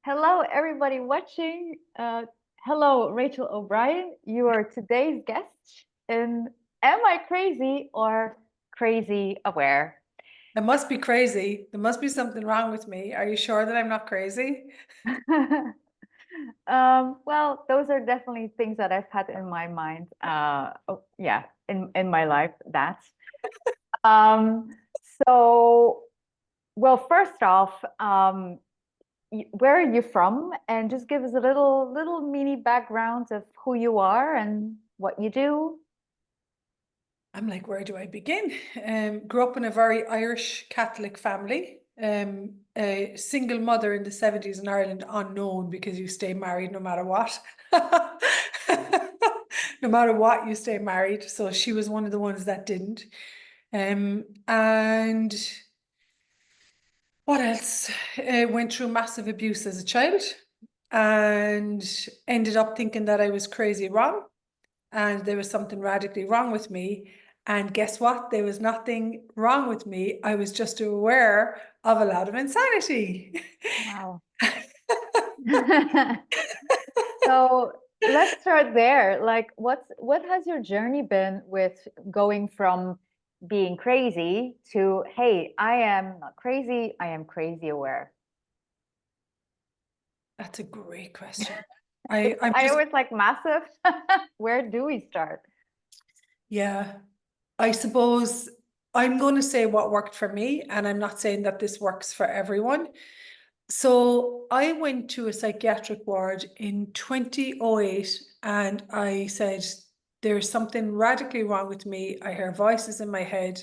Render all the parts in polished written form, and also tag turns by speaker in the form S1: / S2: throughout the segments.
S1: Hello, everybody watching. Hello, Rachael O'Brien. You are today's guest in Am I Crazy or Crazy Aware?
S2: I must be crazy. There must be something wrong with me. Are you sure that I'm not crazy?
S1: Well, those are definitely things that I've had in my mind. Yeah, in my life, that. Um, so, well, first off, where are you from? And just give us a little mini background of who you are and what you do.
S2: I'm like, where do I begin? Grew up in a very Irish Catholic family. A single mother in the 70s in Ireland, unknown because you stay married no matter what. No matter what, you stay married. So she was one of the ones that didn't. And what else? Went through massive abuse as a child and ended up thinking that I was crazy wrong and there was something radically wrong with me. And guess what? There was nothing wrong with me. I was just aware of a lot of insanity.
S1: Wow. So let's start there. Like, what has your journey been with going from being crazy to, hey, I am not crazy, I am crazy aware?
S2: That's a great question.
S1: It's,
S2: I'm
S1: I
S2: just,
S1: always like massive. Where do we start?
S2: yeah, I suppose I'm going to say what worked for me, and I'm not saying that this works for everyone. So I went to a psychiatric ward in 2008 and I said, there's something radically wrong with me. I hear voices in my head,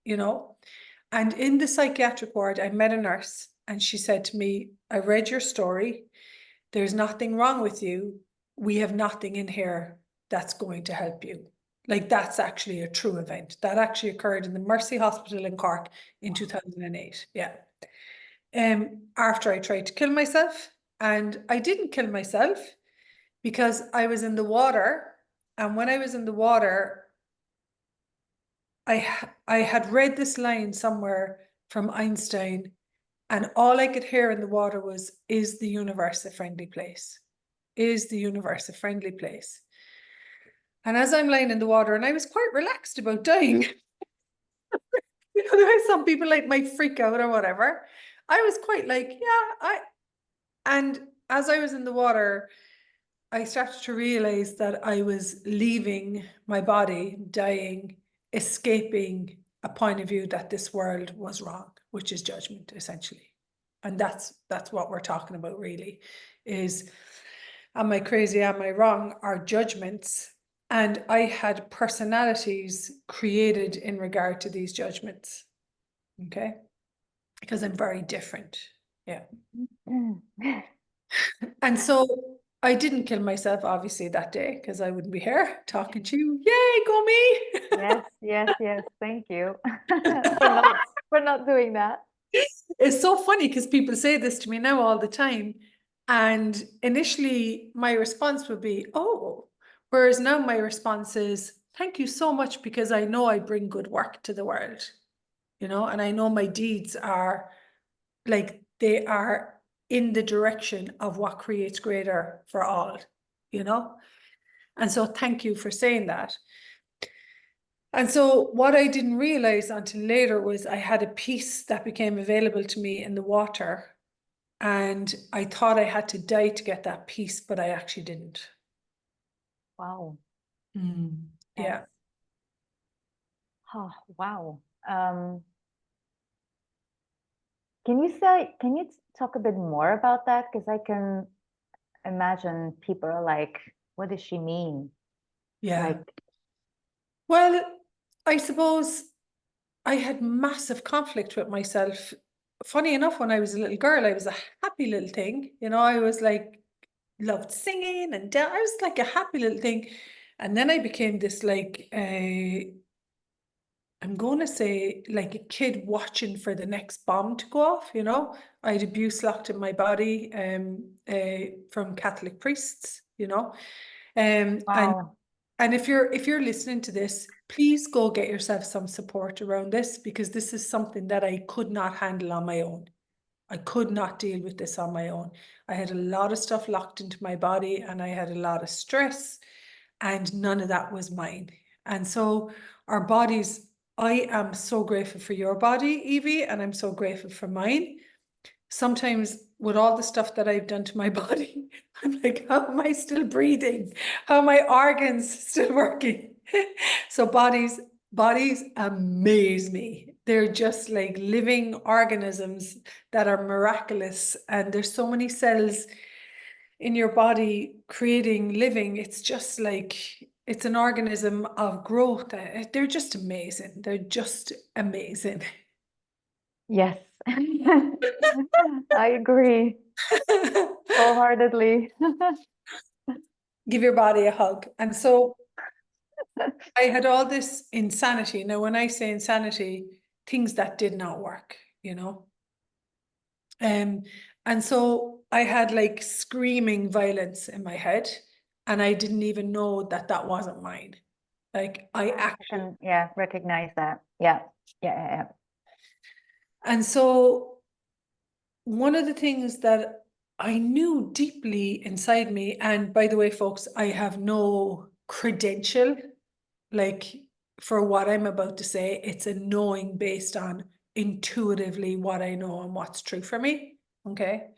S2: you know. And in the psychiatric ward, I met a nurse and she said to me, I read your story. There's nothing wrong with you. We have nothing in here that's going to help you. Like that's actually a true event. That actually occurred in the Mercy Hospital in Cork in 2008. Yeah. After I tried to kill myself. And I didn't kill myself because I was in the water. And when I was in the water, I had read this line somewhere from Einstein, and all I could hear in the water was, is the universe a friendly place? Is the universe a friendly place? And as I'm lying in the water, and I was quite relaxed about dying. There are some people like might freak out or whatever. I was quite like, and as I was in the water, I started to realize that I was leaving my body, dying, escaping a point of view that this world was wrong, which is judgment, essentially. And that's what we're talking about, really, is am I crazy, am I wrong, are judgments. And I had personalities created in regard to these judgments. Okay. Because I'm very different. Yeah. And so I didn't kill myself, obviously, that day because I wouldn't be here talking to you. Yay, go
S1: Yes, yes, yes. Thank you for not doing that.
S2: me. It's so funny because people say this to me now all the time. And initially, my response would be, oh, whereas now my response is, thank you so much because I know I bring good work to the world, and I know my deeds are like they are in the direction of what creates greater for all, you know? And so thank you for saying that. And so what I didn't realize until later was I had a piece that became available to me in the water. And I thought I had to die to get that piece, but I actually didn't.
S1: Wow. Yes.
S2: Yeah.
S1: Oh, wow. Can you talk a bit more about that? Because I can imagine people are like, what does she mean?
S2: Yeah.
S1: Like,
S2: Well, I suppose I had massive conflict with myself. Funny enough, when I was a little girl, I was a happy little thing. I was like, loved singing and I was like a happy little thing. And then I became this like I'm going to say like a kid watching for the next bomb to go off. I had abuse locked in my body from Catholic priests, and
S1: wow.
S2: if you're listening to this, please go get yourself some support around this because this is something that I could not handle on my own. I could not deal with this on my own. I had a lot of stuff locked into my body and I had a lot of stress, and none of that was mine. And so our bodies, I am so grateful for your body, Evie, and I'm so grateful for mine. Sometimes with all the stuff that I've done to my body, I'm like, how am I still breathing? How are my organs still working? So bodies amaze me. They're just like living organisms that are miraculous. And there's so many cells in your body creating living. It's just like, it's an organism of growth. They're just amazing. They're just amazing.
S1: Yes. I agree wholeheartedly.
S2: Give your body a hug. And so I had all this insanity. Now, when I say insanity, things that did not work, you know. And so I had like screaming violence in my head, and I didn't even know that that wasn't mine. Like I actually,
S1: Yeah, recognize that. Yeah. Yeah.
S2: and so one of the things that I knew deeply inside me, and by the way, folks, I have no credential like for what I'm about to say. It's a knowing based on intuitively what I know and what's true for me. Okay.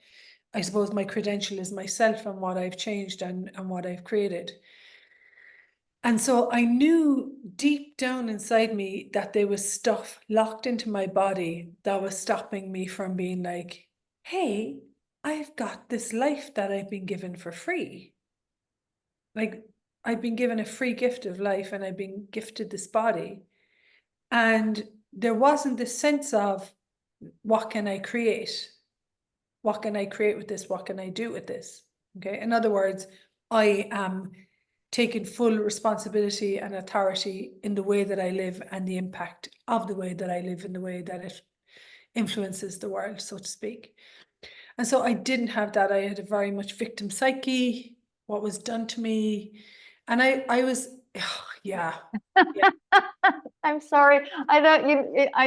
S2: I suppose my credential is myself and what I've changed and what I've created. And so I knew deep down inside me that there was stuff locked into my body that was stopping me from being like, hey, I've got this life that I've been given for free. Like, I've been given a free gift of life and I've been gifted this body. And there wasn't this sense of, what can I create? What can I create with this? What can I do with this? Okay. In other words, I am taking full responsibility and authority in the way that I live and the impact of the way that I live in the way that it influences the world, so to speak. And so I didn't have that. I had a very much victim psyche, what was done to me. And I was, yeah.
S1: I'm sorry. I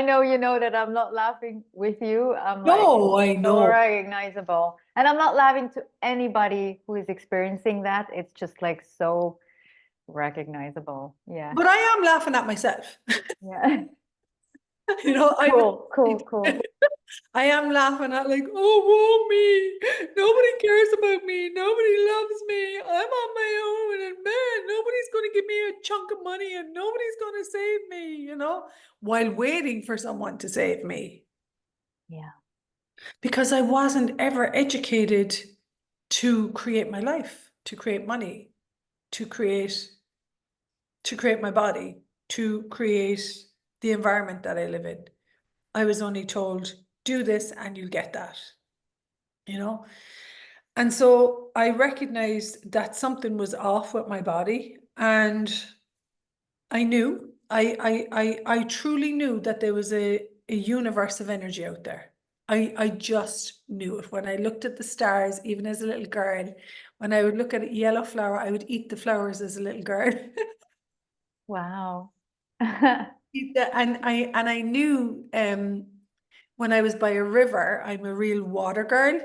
S1: know you know that I'm not laughing with you. I'm like
S2: No, I
S1: so
S2: know.
S1: recognizable. And I'm not laughing to anybody who is experiencing that. It's just like so recognizable. Yeah.
S2: But I am laughing at myself.
S1: Yeah.
S2: You know,
S1: Cool.
S2: I am laughing at like, oh, whoa, me. Nobody cares about me. Nobody loves me. I'm on my own, and man, nobody's going to give me a chunk of money, and nobody's going to save me, you know, while waiting for someone to save me.
S1: Yeah.
S2: Because I wasn't ever educated to create my life, to create money, to create my body, to create the environment that I live in. I was only told, do this and you'll get that, you know? And so I recognized that something was off with my body, and I knew, I truly knew that there was a universe of energy out there. I just knew it. When I looked at the stars, even as a little girl, when I would look at a yellow flower, I would eat the flowers as a little girl.
S1: Wow.
S2: And I knew when I was by a river, I'm a real water girl.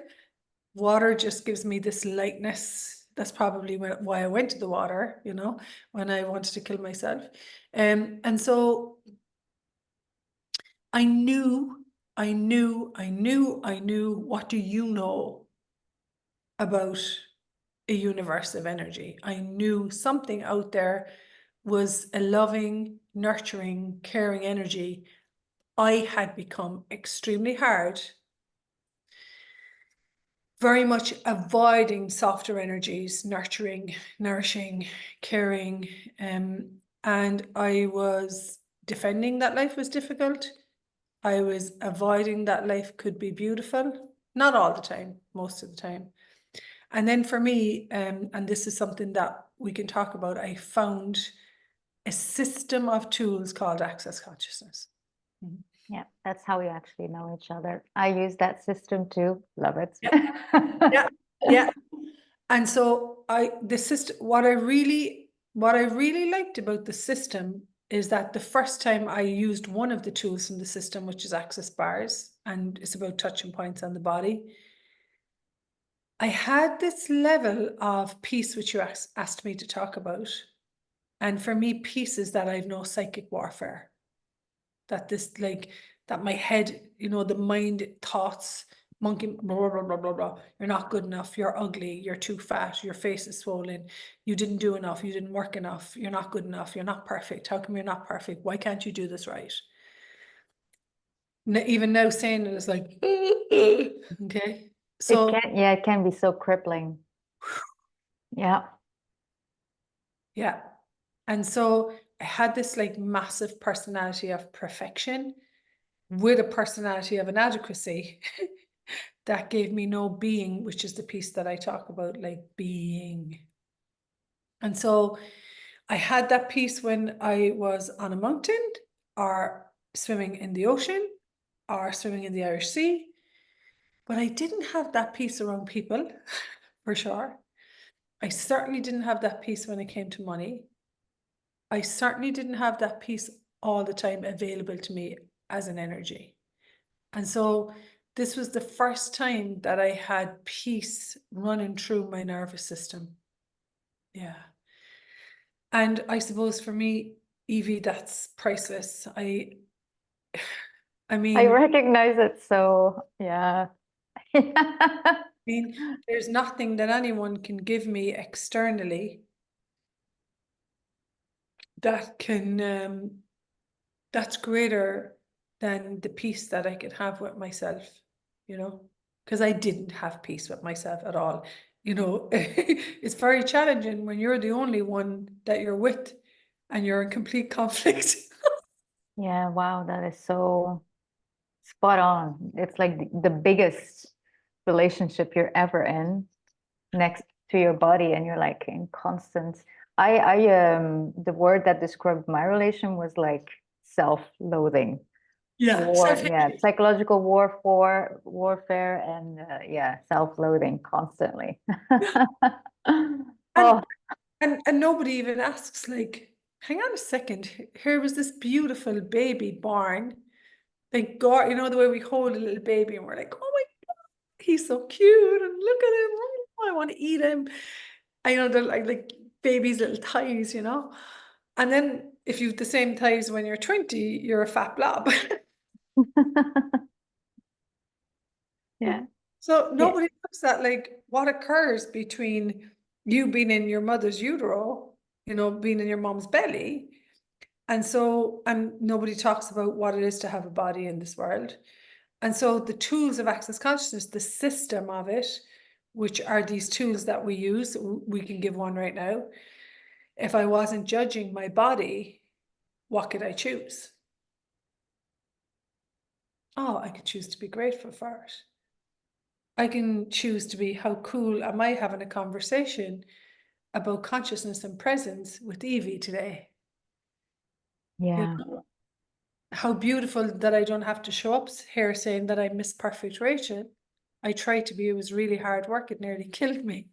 S2: Water just gives me this lightness. That's probably why I went to the water, you know, when I wanted to kill myself. And so I knew, what do you know about a universe of energy? I knew something out there was a loving, nurturing, caring energy. I had become extremely hard, very much avoiding softer energies, nurturing, nourishing, caring. And I was defending that life was difficult. I was avoiding that life could be beautiful. Not all the time, most of the time. And then for me, and this is something that we can talk about, I found a system of tools called Access Consciousness.
S1: Yeah, that's how we actually know each other. I use that system too. Love it.
S2: Yeah. And so the system, what I really liked about the system is that the first time I used one of the tools from the system, which is Access Bars, and it's about touching points on the body. I had this level of peace, which you asked me to talk about. And for me, peace is that I have no psychic warfare. That this, like, that my head, you know, the mind thoughts, monkey, blah, blah, blah, blah, blah. You're not good enough. You're ugly. You're too fat. Your face is swollen. You didn't do enough. You didn't work enough. You're not good enough. You're not perfect. How come you're not perfect? Why can't you do this right? Even now saying it is like, okay. So
S1: It can be so crippling. Yeah.
S2: yeah. And so I had this like massive personality of perfection with a personality of inadequacy that gave me no being, which is the piece that I talk about, like being. And so I had that piece when I was on a mountain or swimming in the ocean or swimming in the Irish Sea. But I didn't have that piece around people, for sure. I certainly didn't have that piece when it came to money. I certainly didn't have that piece all the time available to me as an energy. And so this was the first time that I had peace running through my nervous system. Yeah. And I suppose for me, Evie, that's priceless. I
S1: I
S2: mean,
S1: recognize it. So yeah.
S2: there's nothing that anyone can give me externally that can that's greater than the peace that I could have with myself, you know, because I didn't have peace with myself at all. You know, it's very challenging when you're the only one that you're with and you're in complete conflict.
S1: Yeah, wow, that is so spot on. It's like the biggest relationship you're ever in next to your body, and you're like in constant. The word that described my relation was like self-loathing.
S2: Yeah, self-hatred.
S1: Psychological warfare, and yeah, self-loathing constantly.
S2: And,
S1: Oh,
S2: and nobody even asks, like, hang on a second, here was this beautiful baby born. Thank God, you know, the way we hold a little baby and we're like, oh my God, he's so cute and look at him. Oh, I want to eat him. I know they're like baby's little thighs, you know. And then if you've the same thighs when you're 20, you're a fat blob.
S1: yeah,
S2: So
S1: yeah,
S2: nobody looks at like what occurs between you being in your mother's utero, you know, being in your mom's belly. And nobody talks about what it is to have a body in this world. And so the tools of access consciousness, the system of it, which are these tools that we use, we can give one right now. If I wasn't judging my body, what could I choose? Oh, I could choose to be grateful for it. I can choose to be, how cool am I having a conversation about consciousness and presence with Evie today? You
S1: yeah.
S2: know, how beautiful that I don't have to show up here saying that I miss perfect Rachel. I tried to be, it was really hard work, it nearly killed me.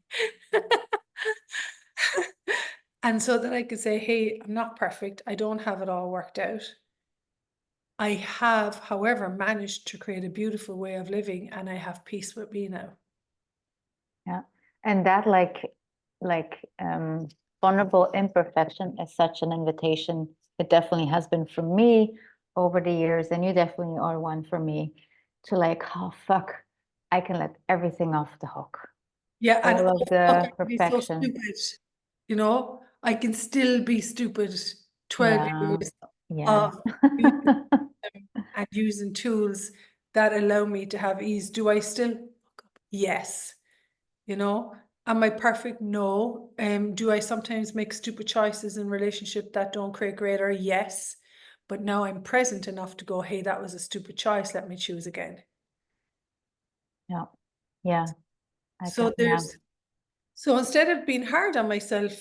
S2: And so that I could say, hey, I'm not perfect, I don't have it all worked out. I have, however, managed to create a beautiful way of living, and I have peace with me now.
S1: Yeah. And that vulnerable imperfection is such an invitation. It definitely has been for me over the years, and you definitely are one for me, to like, oh fuck, I can let everything off the hook.
S2: Yeah, and
S1: All of
S2: look,
S1: the
S2: I can be so
S1: perfection.
S2: stupid, you know, I can still be stupid 12
S1: Yeah.
S2: years
S1: Yeah.
S2: of using and using tools that allow me to have ease. Do I still? Yes. You know, am I perfect? No. Do I sometimes make stupid choices in relationship that don't create greater? Yes. But now I'm present enough to go, hey, that was a stupid choice. Let me choose again.
S1: Yeah. Yeah. I
S2: So
S1: can, yeah.
S2: so instead of being hard on myself,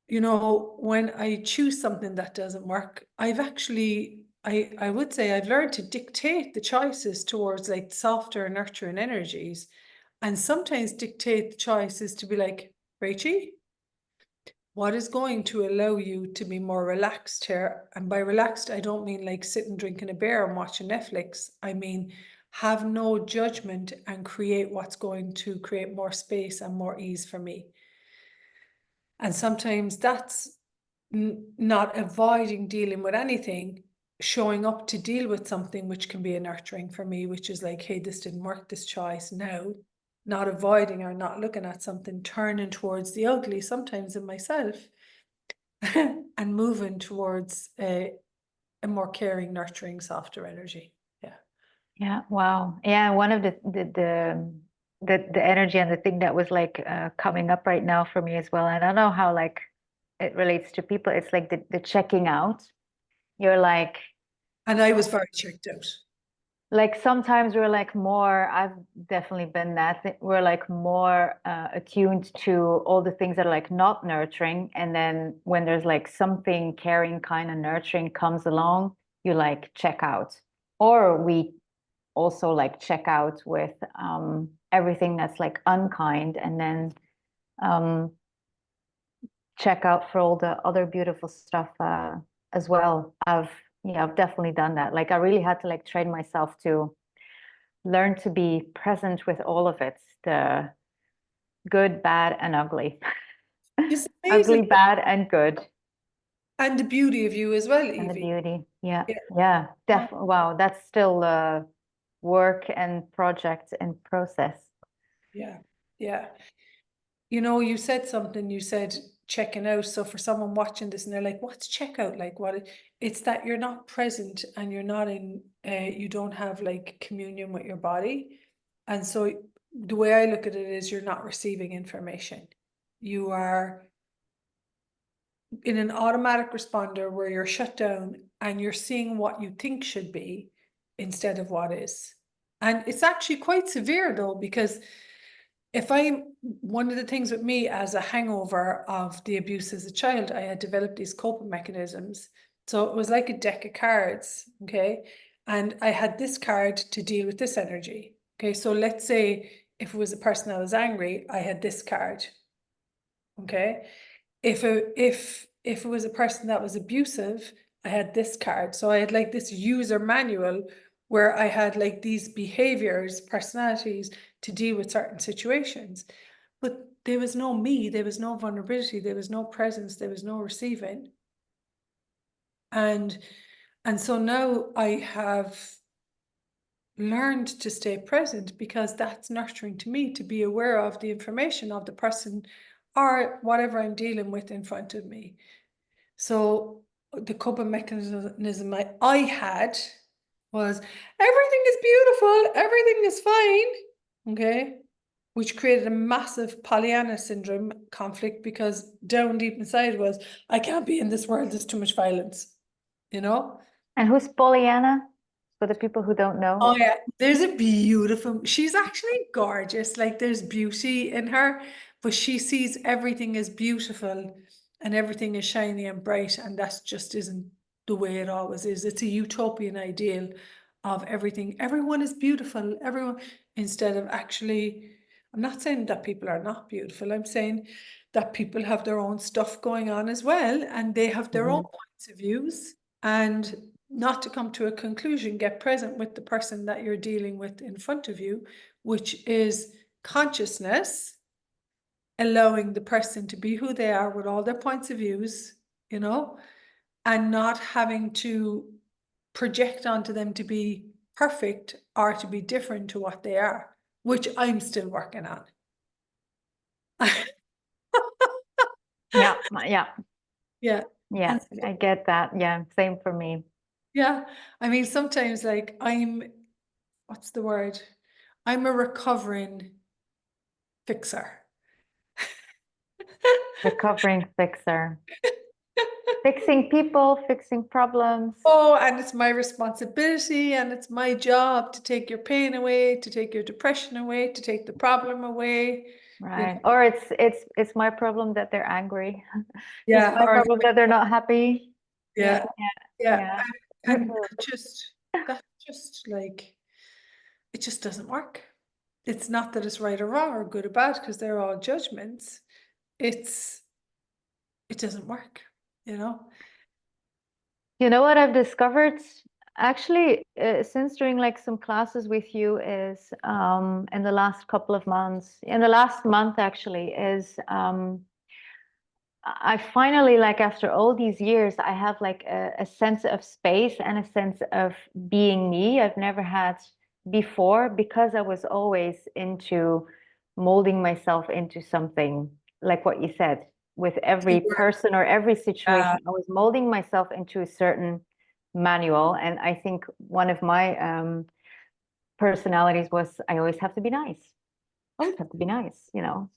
S2: you know, when I choose something that doesn't work, I've actually, I would say I've learned to dictate the choices towards like softer, nurturing energies, and sometimes dictate the choices to be like, Rachie, what is going to allow you to be more relaxed here? And by relaxed, I don't mean like sitting drinking a beer and watching Netflix. I mean, have no judgment and create what's going to create more space and more ease for me. And sometimes that's not avoiding dealing with anything, showing up to deal with something which can be a nurturing for me, which is like, hey, this didn't work, this choice. Now, not avoiding or not looking at something, turning towards the ugly, sometimes in myself, and moving towards a more caring, nurturing, softer energy. Yeah.
S1: Yeah. Wow. Yeah. One of the energy and the thing that was like coming up right now for me as well. I don't know how like it relates to people. It's like the checking out. You're
S2: And I was very checked out.
S1: like sometimes we're like more, I've definitely been that, we're like more attuned to all the things that are like not nurturing. And then when there's like something caring, kind of nurturing comes along, you like check out. Or we also like check out with everything that's like unkind, and then check out for all the other beautiful stuff as well. I've definitely done that. Like I really had to like train myself to learn to be present with all of it, the good, bad, and ugly.
S2: It's
S1: Ugly,
S2: amazing.
S1: bad, and good.
S2: And the beauty of you as well,
S1: And the
S2: Evie.
S1: beauty. Yeah.
S2: Yeah.
S1: Yeah. Definitely. Wow. That's still work and project and process.
S2: Yeah. Yeah. You know, you said something, you said checking out. So for someone watching this and they're like, what's checkout like? It's that you're not present and you're not in, you don't have like communion with your body. And so the way I look at it is you're not receiving information. You are in an automatic responder where you're shut down and you're seeing what you think should be instead of what is. And it's actually quite severe though, because one of the things with me as a hangover of the abuse as a child, I had developed these coping mechanisms. So it was like a deck of cards, okay? And I had this card to deal with this energy. Okay, so let's say if it was a person that was angry, I had this card. Okay. If it was a person that was abusive, I had this card. So I had like this user manual where I had like these behaviors, personalities to deal with certain situations. But there was no me, there was no vulnerability, there was no presence, there was no receiving. And so now I have learned to stay present because that's nurturing to me, to be aware of the information of the person or whatever I'm dealing with in front of me. So the coping mechanism I had was everything is beautiful, everything is fine, okay? Which created a massive Pollyanna syndrome conflict because down deep inside was, I can't be in this world, there's too much violence, you know?
S1: And who's Pollyanna? For the people who don't know.
S2: Oh yeah, there's a beautiful, she's actually gorgeous, like there's beauty in her, but she sees everything as beautiful and everything is shiny and bright, and that just isn't the way it always is. It's a utopian ideal of everything. Everyone is beautiful, everyone, instead of actually, I'm not saying that people are not beautiful, I'm saying that people have their own stuff going on as well, and they have their own points of views, and not to come to a conclusion, get present with the person that you're dealing with in front of you, which is consciousness, allowing the person to be who they are with all their points of views, you know, and not having to project onto them to be perfect or to be different to what they are, which I'm still working on.
S1: Yeah, yeah,
S2: Yeah.
S1: yeah.
S2: And
S1: I get that. Yeah, same for me.
S2: yeah, I mean, sometimes like what's the word? I'm a recovering fixer.
S1: Recovering fixer. Fixing people, fixing problems.
S2: Oh, and it's my responsibility and it's my job to take your pain away, to take your depression away, to take the problem away. You
S1: Right.
S2: know,
S1: Or it's my problem that they're angry. It's
S2: yeah,
S1: my
S2: or
S1: problem that they're not happy. Yeah,
S2: yeah, yeah.
S1: yeah.
S2: And that's just like, it just doesn't work. It's not that it's right or wrong or good or bad, because they're all judgments. It's it doesn't work, you know?
S1: You know what I've discovered actually since doing like some classes with you is in the last couple of months, in the last month actually, is I finally, like after all these years, I have like a sense of space and a sense of being me I've never had before, because I was always into molding myself into something, like what you said, with
S2: You
S1: every
S2: were,
S1: person or every situation, I was molding myself into a certain manual. And I think one of my personalities was I always have to be nice. Always have to be nice, you know.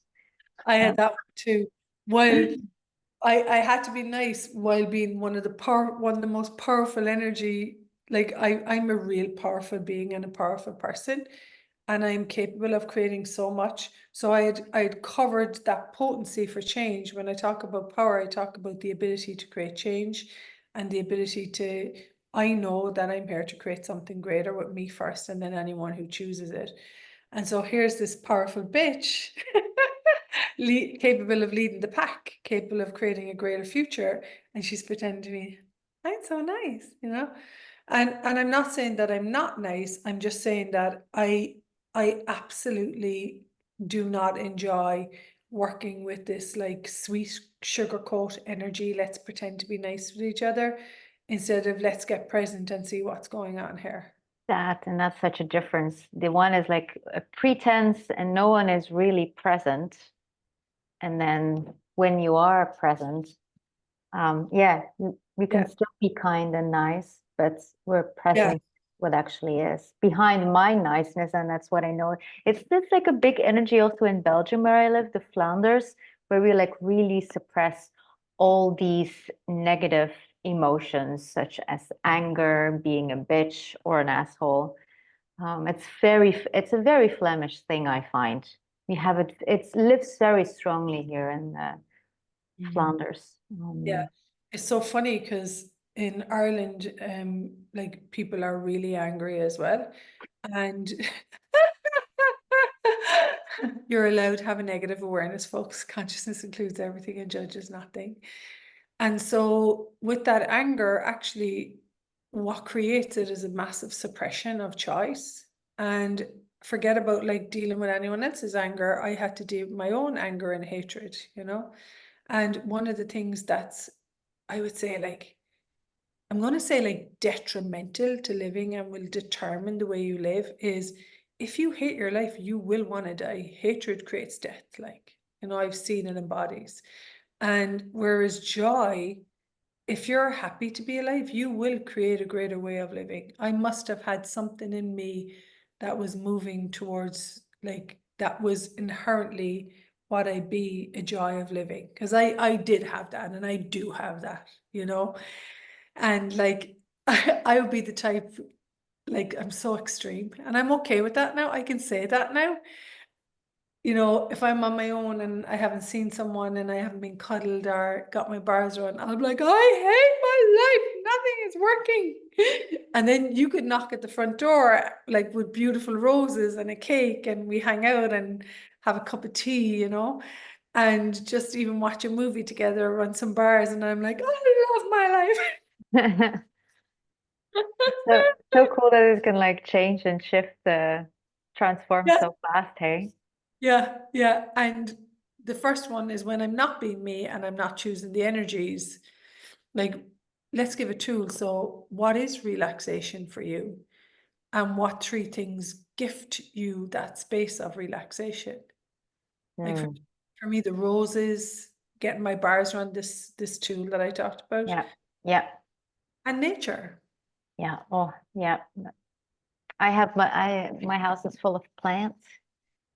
S2: I
S1: Uh,
S2: had that one too. While I had to be nice while being one of the most powerful energy. Like I'm a real powerful being and a powerful person, and I'm capable of creating so much. So I had covered that potency for change. When I talk about power, I talk about the ability to create change and the ability to, I know that I'm here to create something greater with me first and then anyone who chooses it. And so here's this powerful bitch capable of leading the pack, capable of creating a greater future. And she's pretending to be, I'm so nice, you know? And I'm not saying that I'm not nice. I'm just saying that I absolutely do not enjoy working with this like sweet sugarcoat energy. Let's pretend to be nice with each other instead of let's get present and see what's going on here.
S1: That, and that's such a difference. The one is like a pretense and no one is really present. And then when you are present, yeah, we can
S2: Yeah.
S1: still be kind and nice, but we're
S2: Yeah.
S1: present what actually is behind my niceness. And that's what I know. It's just like a big energy also in Belgium where I live, the Flanders, where we like really suppress all these negative emotions, such as anger, being a bitch or an asshole. It's a very Flemish thing, I find. We have it, it lives very strongly here in
S2: Mhm.
S1: Flanders.
S2: Yeah. It's so funny because in Ireland, like people are really angry as well. And you're allowed to have a negative awareness, folks. Consciousness includes everything and judges nothing. And so with that anger, actually, what creates it is a massive suppression of choice. And forget about like dealing with anyone else's anger. I had to deal with my own anger and hatred, you know? And one of the things that's, I would say, like, I'm going to say like detrimental to living and will determine the way you live is if you hate your life, you will want to die. Hatred creates death. Like, you know, I've seen it in bodies. And whereas joy, if you're happy to be alive, you will create a greater way of living. I must have had something in me that was moving towards like that was inherently what I'd be a joy of living. Because I did have that and I do have that, you know. And like I would be the type, like I'm so extreme and I'm okay with that now. I can say that now. You know, if I'm on my own and I haven't seen someone and I haven't been cuddled or got my bars run, I'll be like, I hate my life. Nothing is working. And then you could knock at the front door like with beautiful roses and a cake and we hang out and have a cup of tea, you know, and just even watch a movie together, run some bars. And I'm like, I love my life.
S1: So so cool that it can like change and shift, transform
S2: Yeah,
S1: so fast, hey?
S2: yeah, yeah. And the first one is when I'm not being me and I'm not choosing the energies. Like, let's give a tool. So, what is relaxation for you? And what three things gift you that space of relaxation? Like
S1: Mm,
S2: for me, the roses, getting my bars around this tool that I talked about,
S1: yeah, yeah,
S2: and nature.
S1: yeah. Oh, yeah. I have my house is full of plants.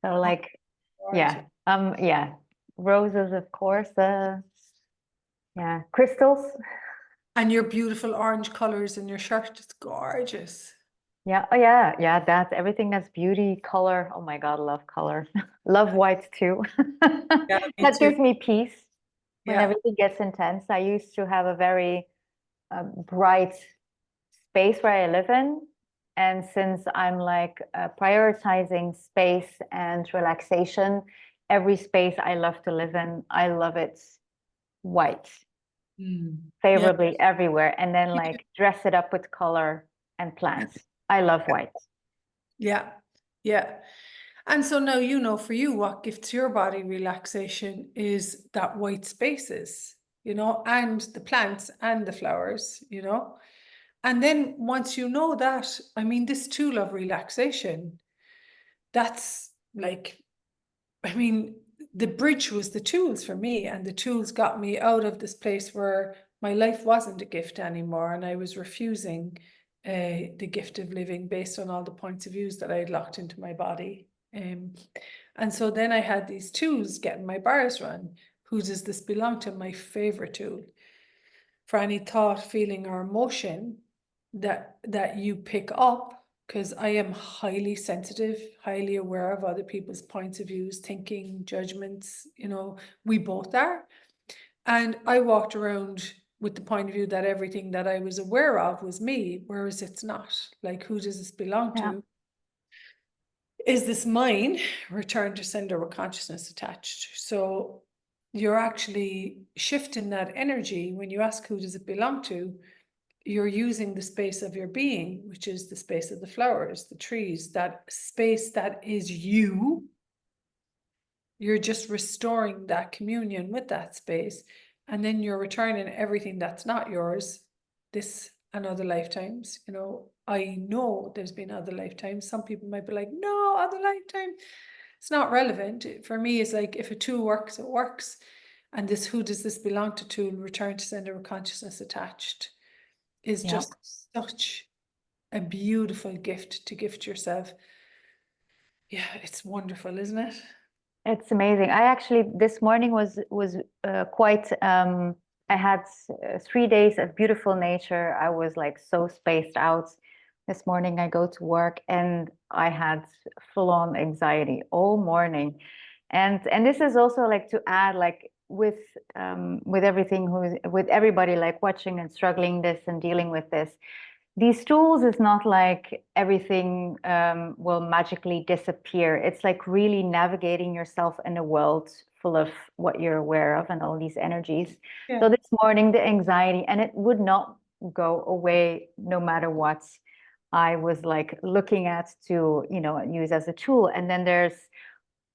S1: So
S2: Oh,
S1: like,
S2: gorgeous.
S1: yeah, yeah. Roses, of course, yeah, crystals.
S2: And your beautiful orange colors in your shirt, it's gorgeous.
S1: Yeah, oh yeah, yeah, that's everything that's beauty, color. Oh my God, love color. Love white too.
S2: Yeah, me
S1: That
S2: too.
S1: gives me peace when
S2: Yeah.
S1: everything gets intense. I used to have a very bright space where I live in. And since I'm like prioritizing space and relaxation, every space I love to live in, I love it white
S2: Yeah.
S1: favorably everywhere, and then like dress it up with color and plants. I love white.
S2: Yeah. Yeah. And so now, you know, for you, what gifts your body relaxation is that white spaces, you know, and the plants and the flowers, you know. And then once you know that, I mean, this tool of relaxation, that's like, I mean, the bridge was the tools for me, and the tools got me out of this place where my life wasn't a gift anymore, and I was refusing the gift of living based on all the points of views that I had locked into my body. And so then I had these tools getting my bars run. Who does this belong to? My favorite tool. For any thought, feeling, or emotion that you pick up, because I am highly sensitive, highly aware of other people's points of views, thinking, judgments, you know, we both are. And I walked around with the point of view that everything that I was aware of was me, whereas it's not. Like, who does this belong
S1: Yeah.
S2: to? Is this mine? Return to sender with consciousness attached. So you're actually shifting that energy. When you ask who does it belong to, you're using the space of your being, which is the space of the flowers, the trees, that space that is you. You're just restoring that communion with that space. And then you're returning everything that's not yours, this and other lifetimes. You know, I know there's been other lifetimes. Some people might be like, no, other lifetime. It's not relevant. For me, it's like, if a tool works, it works. And this who does this belong to tool, return to sender with consciousness attached, is
S1: Yeah.
S2: just such a beautiful gift to gift yourself. Yeah, it's wonderful, isn't it?
S1: It's amazing. I actually this morning was quite I had 3 days of beautiful nature. I was like so spaced out. This morning I go to work and I had full-on anxiety all morning. And this is also like to add like with everything with everybody like watching and struggling this and dealing with this. These tools is not like everything will magically disappear. It's like really navigating yourself in a world full of what you're aware of and all these energies.
S2: Yeah.
S1: So this morning, the anxiety, and it would not go away no matter what I was like looking at to, you know, use as a tool. And then there's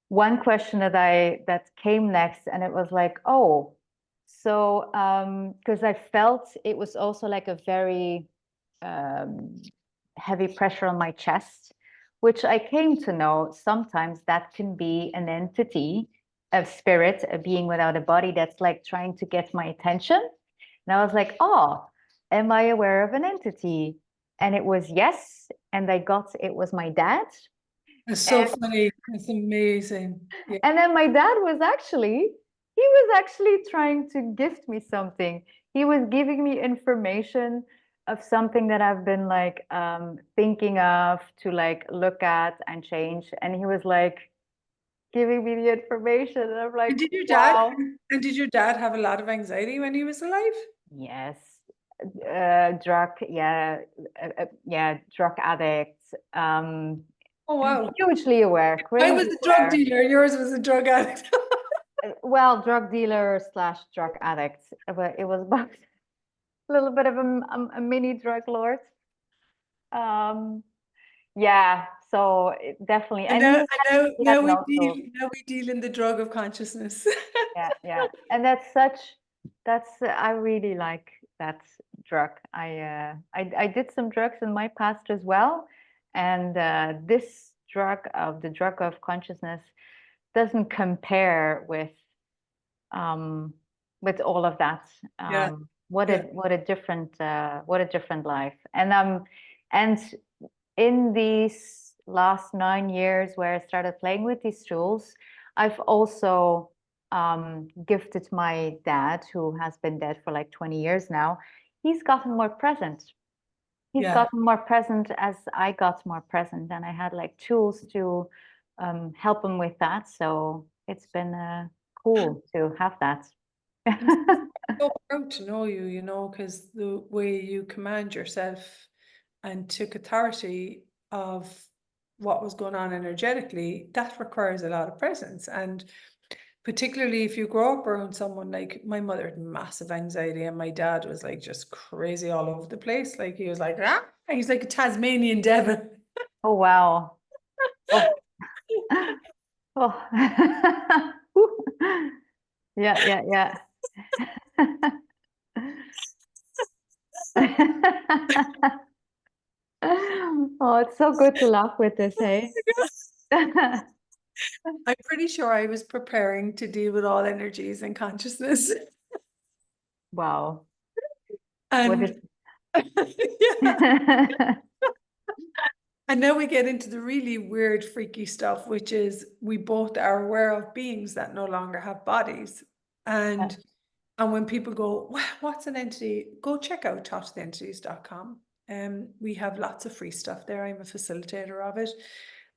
S1: one question that came next, and it was like, oh, so because I felt it was also like a very heavy pressure on my chest, which I came to know sometimes that can be an entity, a spirit, a being without a body that's like trying to get my attention. And I was like, oh, am I aware of an entity? And it was yes. And I got it was my dad.
S2: It's so funny. It's amazing. Yeah.
S1: And then my dad was he was actually trying to gift me something. He was giving me information of something that I've been like thinking of to like look at and change. And he was like giving me the information. And I'm like,
S2: And did your dad
S1: wow.
S2: and did your dad have a lot of anxiety when he was alive?
S1: Yes. Drug, yeah, drug addict.
S2: Oh wow.
S1: Hugely aware,
S2: I was
S1: crazy
S2: a drug
S1: aware.
S2: dealer, yours was a drug addict.
S1: Well, drug dealer slash drug addict. But it was both a little bit of a mini drug lord. Um, yeah, so definitely.
S2: And
S1: And
S2: now,
S1: he had no tools.
S2: now we deal in the drug of consciousness.
S1: Yeah, yeah. And that's I really like that drug. I did some drugs in my past as well, and this drug of the drug of consciousness doesn't compare with all of that.
S2: Yeah.
S1: What
S2: Yeah.
S1: what a different life. And in these last 9 years where I started playing with these tools, I've also gifted my dad, who has been dead for like 20 years now. He's gotten more present. He's
S2: Yeah.
S1: gotten more present as I got more present, and I had like tools to help him with that. So it's been cool to have that.
S2: So proud to know you, you know, because the way you command yourself and took authority of what was going on energetically, that requires a lot of presence. And particularly if you grow up around someone like my mother had massive anxiety, and my dad was like just crazy all over the place. Like he was like, ah, he's like a Tasmanian devil.
S1: Oh, wow. Oh, oh. Yeah, yeah, yeah. Oh, it's so good to laugh with this, hey?
S2: I'm pretty sure I was preparing to deal with all energies and consciousness.
S1: Wow. What is
S2: And yeah. And now we get into the really weird, freaky stuff, which is we both are aware of beings that no longer have bodies. And when people go, what's an entity? Go check out talktotheentities.com. We have lots of free stuff there. I'm a facilitator of it.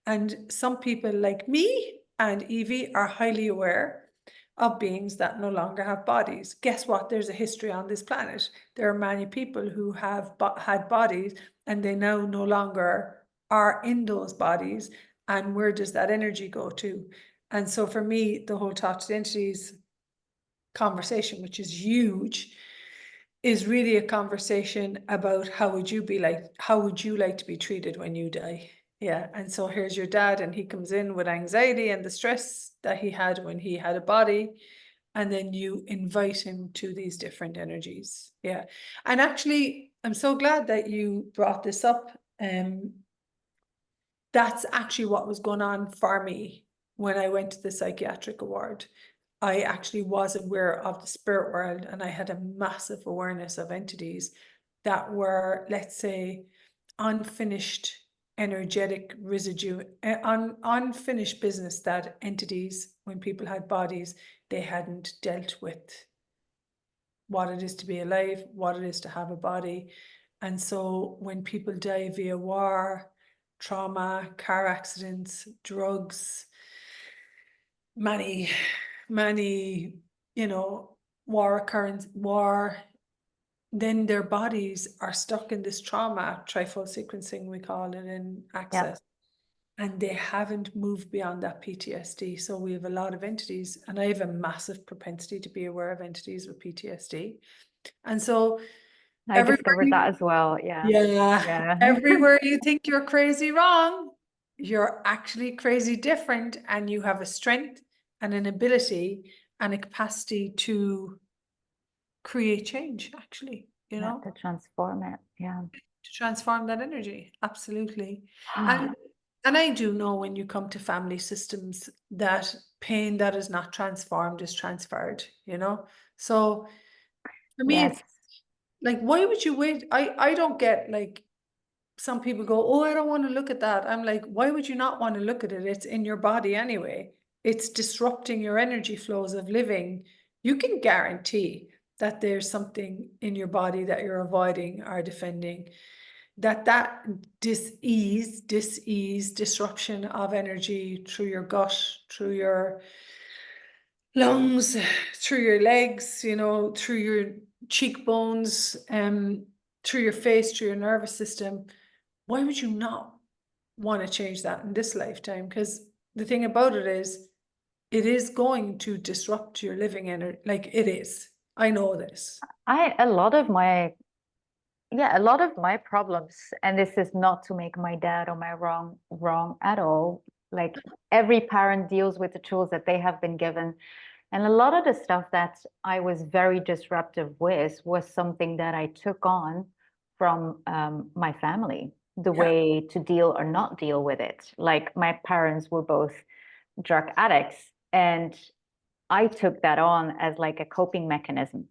S2: And some people like me and Evie are highly aware of beings that no longer have bodies. Guess what? There's a history on this planet. There are many people who have had bodies and they now no longer are in those bodies. And where does that energy go to? And so for me, the whole Talk to the Entities conversation, which is huge, is really a conversation about how would you like to be treated when you die? Yeah. And so here's your dad, and he comes in with anxiety and the stress that he had when he had a body. And then you invite him to these different energies. Yeah. And actually, I'm so glad that you brought this up. That's actually what was going on for me when I went to the psychiatric ward. I actually was aware of the spirit world, and I had a massive awareness of entities that were, let's say, unfinished energetic residue, unfinished business that entities, when people had bodies, they hadn't dealt with what it is to be alive, what it is to have a body. And so when people die via war, trauma, car accidents, drugs, many, war, then their bodies are stuck in this trauma, trifold sequencing, we call it in
S1: Yeah.
S2: Access. And they haven't moved beyond that PTSD. So we have a lot of entities, and I have a massive propensity to be aware of entities with PTSD. And so
S1: I discovered that as well. Yeah. Yeah.
S2: everywhere you think you're crazy wrong, you're actually crazy different, and you have a strength and an ability and a capacity to create change, actually,
S1: Yeah, to transform it. Yeah.
S2: to transform that energy. Absolutely. And I do know when you come to family systems that pain that is not transformed is transferred, So for me,
S1: Yes.
S2: it's like, why would you wait? I don't get, like, some people go, oh, I don't want to look at that. I'm like, why would you not want to look at it? It's in your body anyway. It's disrupting your energy flows of living. You can guarantee that there's something in your body that you're avoiding or defending, that dis-ease, disruption of energy through your gut, through your lungs, through your legs, through your cheekbones, through your face, through your nervous system. Why would you not want to change that in this lifetime? Because the thing about it is going to disrupt your living energy. Like, it is. I know this.
S1: A lot of my problems, and this is not to make my dad or my wrong at all. Like every parent deals with the tools that they have been given. And a lot of the stuff that I was very disruptive with was something that I took on from my family, the way to deal or not deal with it. Like my parents were both drug addicts, and I took that on as like a coping mechanism,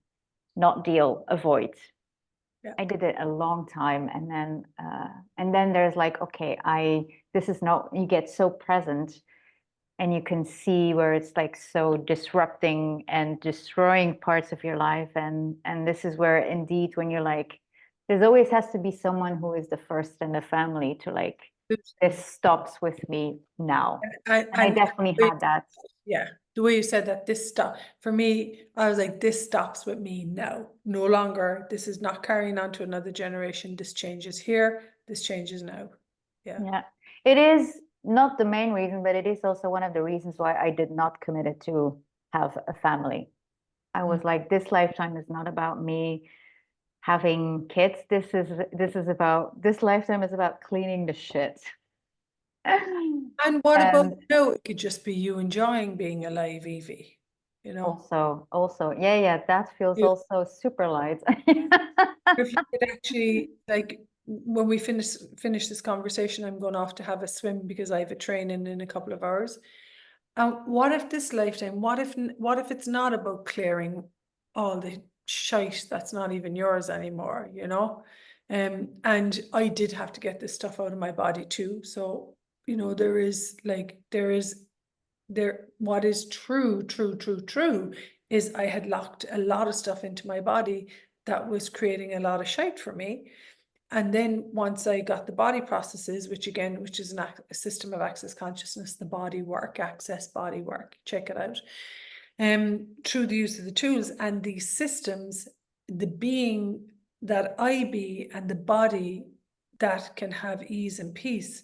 S1: not deal, avoid. I did it a long time, and then there's like, okay, this is not, you get so present, and you can see where it's like so disrupting and destroying parts of your life, and this is where indeed when you're like, there's always has to be someone who is the first in the family to like, this stops with me now. And I definitely had that.
S2: Yeah, the way you said that, this stop for me, I was like, this stops with me now. No longer, this is not carrying on to another generation. This changes here, this changes now.
S1: Yeah, it is not the main reason, but it is also one of the reasons why I did not commit it to have a family. I was like, this lifetime is not about me having kids. This lifetime is about cleaning the shit.
S2: And what about,
S1: And
S2: it could just be you enjoying being alive, Evie,
S1: also, yeah, that feels
S2: If,
S1: also super light.
S2: if you could actually, like, when we finish this conversation, I'm going off to have a swim because I have a training in a couple of hours. What if this lifetime, what if it's not about clearing all the shite that's not even yours anymore, and I did have to get this stuff out of my body too. So, what is true is I had locked a lot of stuff into my body that was creating a lot of shite for me. And then once I got the body processes, which is a system of access consciousness, the body work, access body work, check it out. Through the use of the tools and these systems, the being that I be and the body that can have ease and peace,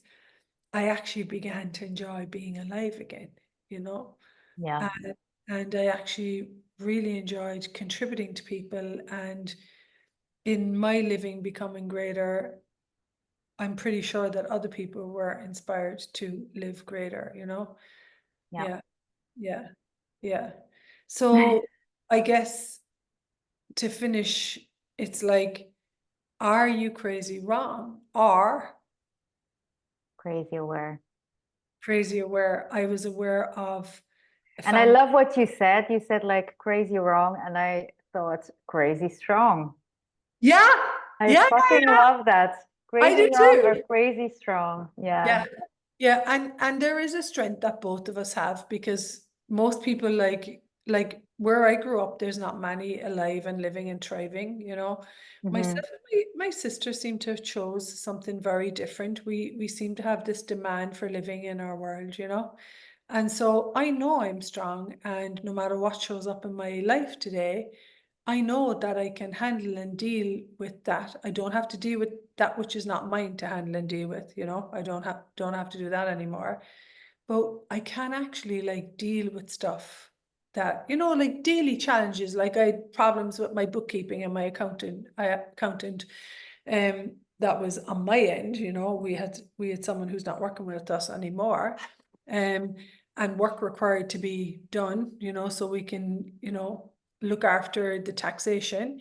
S2: I actually began to enjoy being alive again,
S1: Yeah.
S2: and I actually really enjoyed contributing to people, and in my living becoming greater, I'm pretty sure that other people were inspired to live greater,
S1: Yeah.
S2: Yeah. So I guess to finish, it's like, are you crazy wrong or
S1: Crazy aware.
S2: crazy aware? I was aware of a
S1: And I
S2: family.
S1: love what you said. You said like crazy wrong, and I thought crazy strong.
S2: Yeah,
S1: I
S2: yeah,
S1: fucking love that.
S2: I
S1: Crazy
S2: do
S1: wrong or
S2: too.
S1: crazy strong. Yeah.
S2: Yeah. Yeah, and there is a strength that both of us have, because most people, like where I grew up, there's not many alive and living and thriving, Myself
S1: Hmm.
S2: and my sister seem to have chose something very different. We seem to have this demand for living in our world, And so I know I'm strong, and no matter what shows up in my life today, I know that I can handle and deal with that. I don't have to deal with that which is not mine to handle and deal with, I don't have to do that anymore. But I can actually like deal with stuff that, like daily challenges. Like I had problems with my bookkeeping and my accountant, that was on my end. We had someone who's not working with us anymore, and work required to be done, so we can, look after the taxation.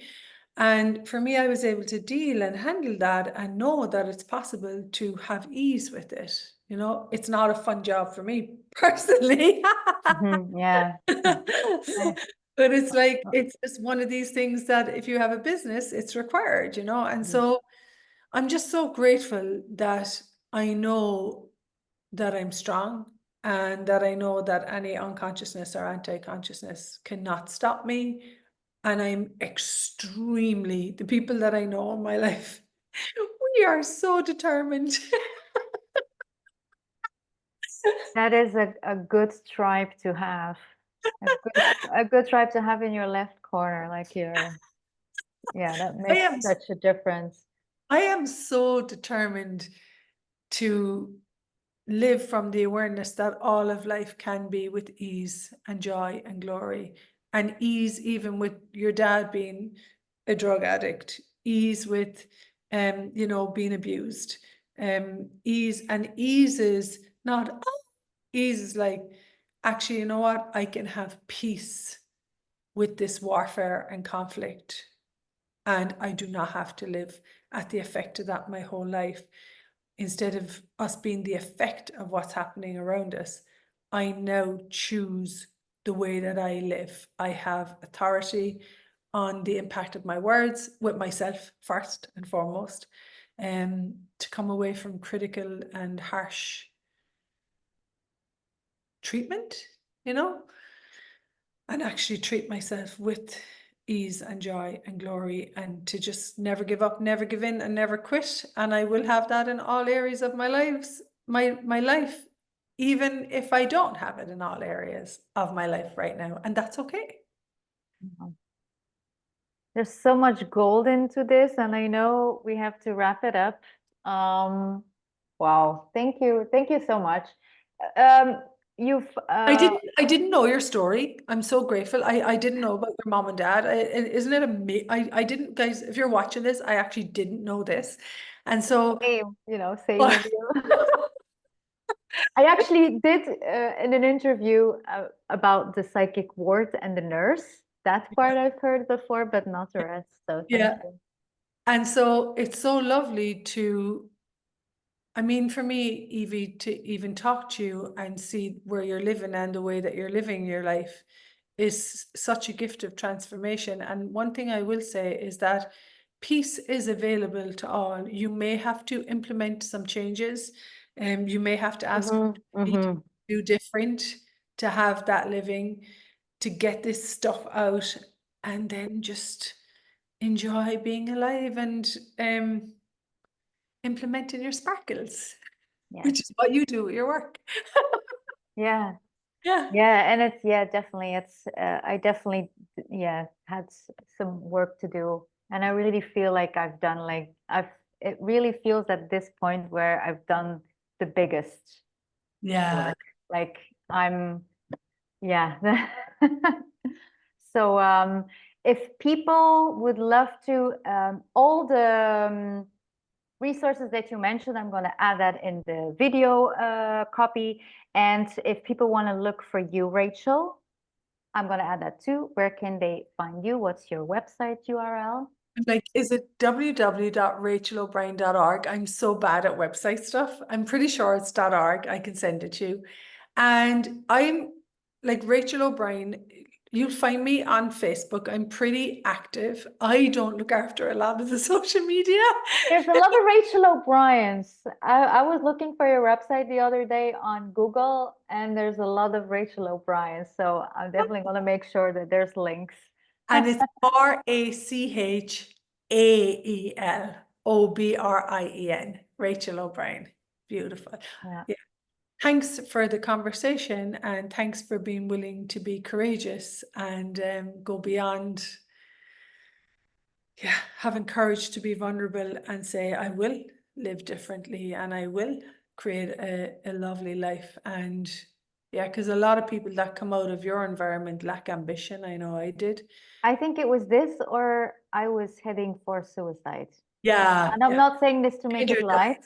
S2: And for me, I was able to deal and handle that and know that it's possible to have ease with it. It's not a fun job for me personally.
S1: Yeah.
S2: But it's like, it's just one of these things that if you have a business, it's required, And so I'm just so grateful that I know that I'm strong, and that I know that any unconsciousness or anti-consciousness cannot stop me. And I'm the people that I know in my life, we are so determined.
S1: That is a good stripe to have. A good stripe to have in your left corner, like yeah, that
S2: I
S1: makes
S2: am,
S1: such a difference.
S2: I am so determined to live from the awareness that all of life can be with ease and joy and glory, and ease even with your dad being a drug addict, ease with being abused, ease is not, ease is like, actually, you know what, I can have peace with this warfare and conflict, and I do not have to live at the effect of that my whole life. Instead of us being the effect of what's happening around us, I now choose the way that I live. I have authority on the impact of my words with myself first and foremost, to come away from critical and harsh treatment, and actually treat myself with ease and joy and glory, and to just never give up, never give in, and never quit. And I will have that in all areas of my life, even if I don't have it in all areas of my life right now, and that's okay.
S1: There's so much gold into this, and I know we have to wrap it up. Wow, thank you so much. Um, you've
S2: I didn't know your story. I'm so grateful. I didn't know about your mom and dad. Isn't it amazing? I didn't, guys, if you're watching this, I actually didn't know this. And so,
S1: same, same with you. I actually did in an interview about the psychic ward and the nurse. That part I've heard before, but not the rest. So thank
S2: yeah.
S1: you.
S2: And so it's so lovely to, I mean, for me, Evie, to even talk to you and see where you're living and the way that you're living your life is such a gift of transformation. And one thing I will say is that peace is available to all. You may have to implement some changes, and you may have to ask what you need to do different to have that living, to get this stuff out, and then just enjoy being alive and implementing your sparkles,
S1: Yes.
S2: which is what you do at your work.
S1: Yeah.
S2: Yeah.
S1: Yeah, and it's definitely I definitely had some work to do, and I really feel like I've done it really feels at this point where I've done the biggest
S2: Yeah.
S1: work. Like I'm yeah. So if people would love to all the resources that you mentioned, I'm going to add that in the video copy. And if people want to look for you, Rachel, I'm going to add that too. Where can they find you? What's your website URL?
S2: Like, is it www.rachelobrien.org? I'm so bad at website stuff. I'm pretty sure it's .org. I can send it to you. And I'm like Rachael O'Brien. You'll find me on Facebook. I'm pretty active. I don't look after a lot of the social media.
S1: There's a lot of Rachael O'Briens. I was looking for your website the other day on Google, and there's a lot of Rachael O'Brien. So I'm definitely going to make sure that there's links.
S2: And it's RachaelO'Brien, Rachael O'Brien. Beautiful.
S1: Yeah.
S2: Yeah. Thanks for the conversation, and thanks for being willing to be courageous and go beyond. Yeah, having courage to be vulnerable and say, I will live differently and I will create a lovely life. And yeah, because a lot of people that come out of your environment lack ambition. I know I did.
S1: I think it was this, or I was heading for suicide.
S2: Yeah.
S1: And I'm
S2: Yeah.
S1: not saying this to make it
S2: Dangerous.
S1: light.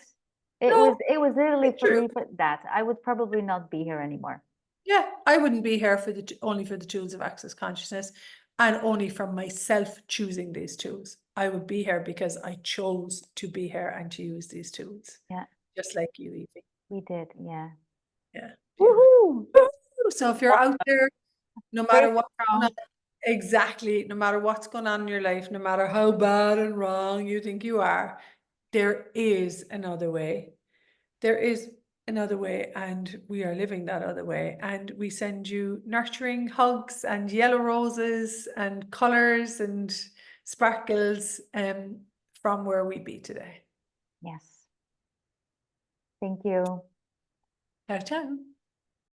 S1: It
S2: No,
S1: was literally
S2: it's
S1: for
S2: true.
S1: me for that. I would probably not be here anymore.
S2: Yeah, I wouldn't be here for only for the tools of access consciousness and only from myself choosing these tools. I would be here because I chose to be here and to use these tools.
S1: Yeah.
S2: Just like you, Evie.
S1: We did, yeah.
S2: Yeah.
S1: Woohoo!
S2: So if you're out there, no matter what's going on,
S1: Strong.
S2: exactly, no matter what's going on in your life, no matter how bad and wrong you think you are, there is another way. There is another way, and we are living that other way. And we send you nurturing hugs and yellow roses and colors and sparkles from where we be today.
S1: Yes. Thank you.
S2: Ciao, ciao.